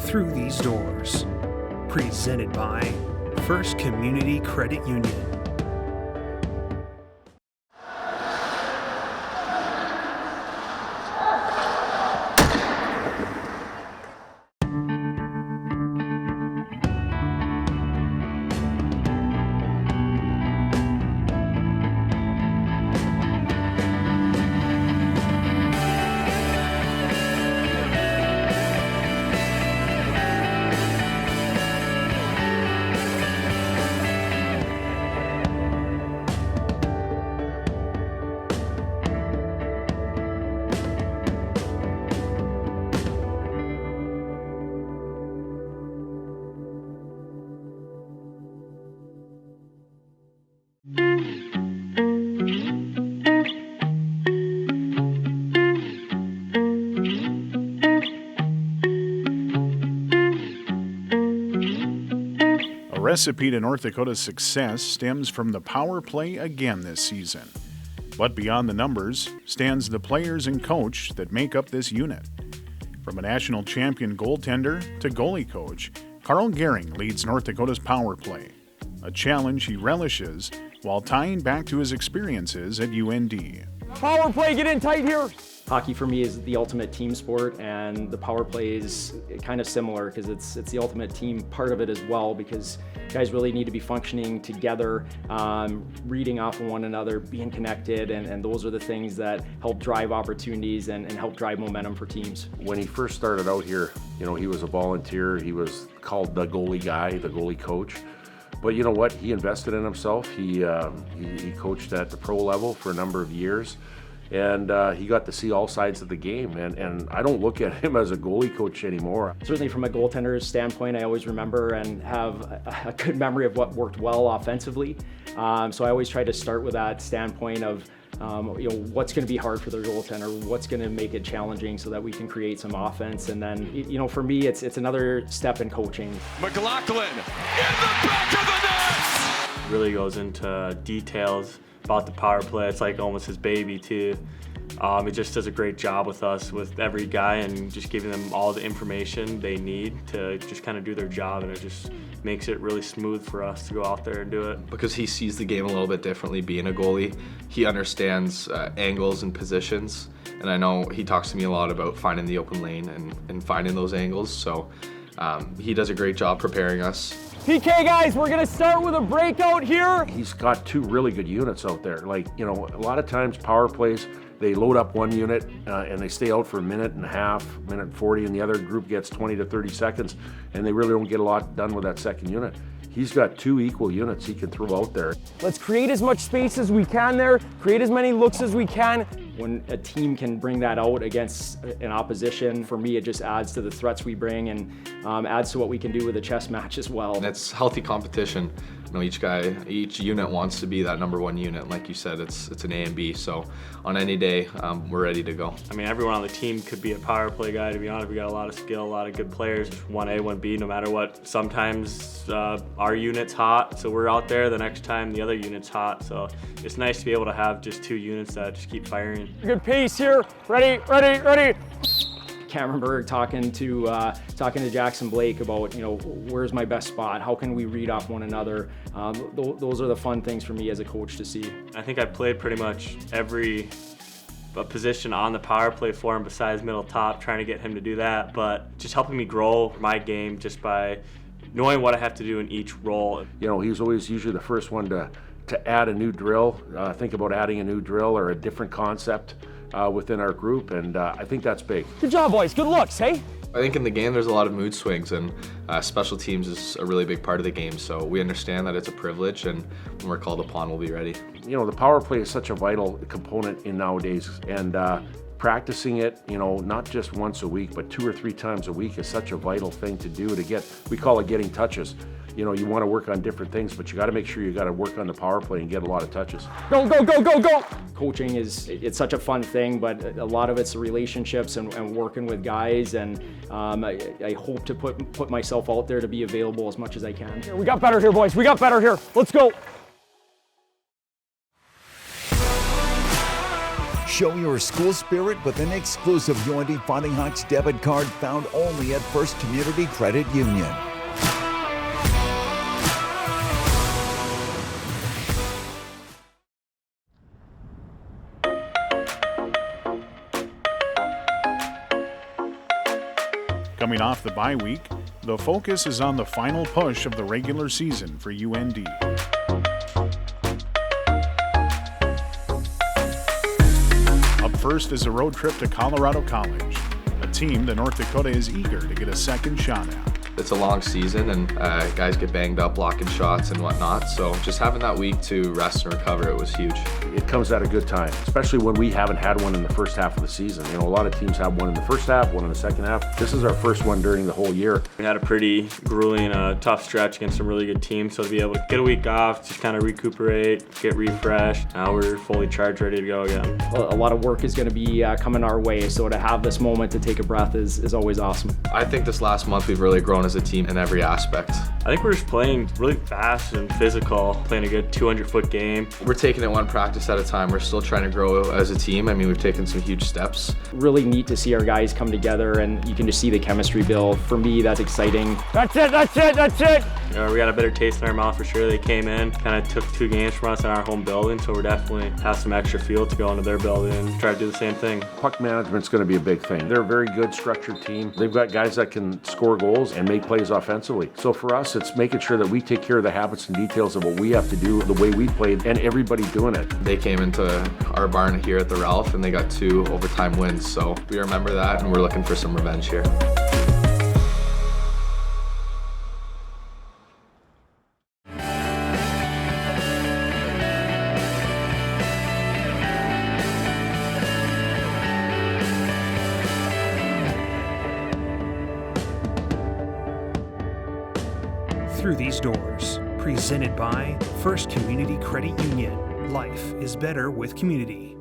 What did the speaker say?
through these doors. Presented by First Community Credit Union. A recipe to North Dakota's success stems from the power play again this season. But beyond the numbers stands the players and coach that make up this unit. From a national champion goaltender to goalie coach, Karl Goehring leads North Dakota's power play, a challenge he relishes while tying back to his experiences at UND. Power play, get in tight here. Hockey for me is the ultimate team sport, and the power play is kind of similar because it's the ultimate team part of it as well, because guys really need to be functioning together, reading off of one another, being connected, and those are the things that help drive opportunities and help drive momentum for teams. When he first started out here, he was a volunteer. He was called the goalie guy, the goalie coach. But you know what? He invested in himself. He coached at the pro level for a number of years. And he got to see all sides of the game, and I don't look at him as a goalie coach anymore. Certainly from a goaltender's standpoint, I always remember and have a good memory of what worked well offensively. So I always try to start with that standpoint of what's going to be hard for the goaltender, what's going to make it challenging so that we can create some offense. And then, for me, it's another step in coaching. McLaughlin in the back of the net! Really goes into details about the power play. It's like almost his baby too. He just does a great job with us, with every guy, and just giving them all the information they need to just kind of do their job, and it just makes it really smooth for us to go out there and do it. Because he sees the game a little bit differently being a goalie. He understands angles and positions, and I know he talks to me a lot about finding the open lane and finding those angles, so he does a great job preparing us. PK guys, we're gonna start with a breakout here. He's got two really good units out there. A lot of times power plays, they load up one unit and they stay out for a minute and a half, minute 40, and the other group gets 20 to 30 seconds, and they really don't get a lot done with that second unit. He's got two equal units he can throw out there. Let's create as much space as we can there, create as many looks as we can. When a team can bring that out against an opposition, for me, it just adds to the threats we bring and adds to what we can do with a chess match as well. And it's healthy competition. Each unit wants to be that number one unit. Like you said, it's an A and B. So on any day, we're ready to go. I mean, everyone on the team could be a power play guy, to be honest. We got a lot of skill, a lot of good players. 1A, 1B, no matter what. Sometimes our unit's hot, so we're out there. The next time, the other unit's hot. So it's nice to be able to have just two units that just keep firing. Good pace here. Ready, ready, ready. Can't remember talking to Jackson Blake about, where's my best spot? How can we read off one another? Those are the fun things for me as a coach to see. I think I played pretty much every position on the power play for him besides middle top, trying to get him to do that, but just helping me grow my game just by knowing what I have to do in each role. He's always usually the first one to add a new drill, think about adding a new drill or a different concept within our group, and I think that's big. Good job, boys. Good looks, hey? I think in the game there's a lot of mood swings, and special teams is a really big part of the game, so we understand that it's a privilege, and when we're called upon, we'll be ready. The power play is such a vital component in nowadays, and practicing it, not just once a week, but 2 or 3 times a week is such a vital thing to do to get, we call it getting touches. You want to work on different things, but you got to make sure you got to work on the power play and get a lot of touches. Go, go, go, go, go! Coaching it's such a fun thing, but a lot of it's relationships and working with guys, and I hope to put myself out there to be available as much as I can. We got better here, boys. We got better here. Let's go. Show your school spirit with an exclusive UND Fighting Hawks debit card found only at First Community Credit Union. Coming off the bye week, the focus is on the final push of the regular season for UND. Up first is a road trip to Colorado College, a team that North Dakota is eager to get a second shot at. It's a long season, and guys get banged up blocking shots and whatnot, so just having that week to rest and recover, it was huge. It comes at a good time, especially when we haven't had one in the first half of the season. You know, a lot of teams have one in the first half, one in the second half. This is our first one during the whole year. We had a pretty grueling, tough stretch against some really good teams, so to be able to get a week off, just kind of recuperate, get refreshed. Now we're fully charged, ready to go again. A lot of work is going to be coming our way, so to have this moment to take a breath is always awesome. I think this last month we've really grown as a team in every aspect. I think we're just playing really fast and physical, playing a good 200-foot game. We're taking it one practice at a time. We're still trying to grow as a team. I mean, we've taken some huge steps. Really neat to see our guys come together, and you can just see the chemistry build. For me, that's exciting. That's it, that's it, that's it! You know, we got a better taste in our mouth for sure. They came in, kind of took 2 games from us in our home building, so we're definitely have some extra fuel to go into their building and try to do the same thing. Puck management's going to be a big thing. They're a very good structured team. They've got guys that can score goals and make plays offensively. So for us, it's making sure that we take care of the habits and details of what we have to do, the way we played, and everybody doing it. They came into our barn here at the Ralph and they got 2 overtime wins, so we remember that and we're looking for some revenge here. Through these doors, presented by First Community Credit Union. Life is better with community.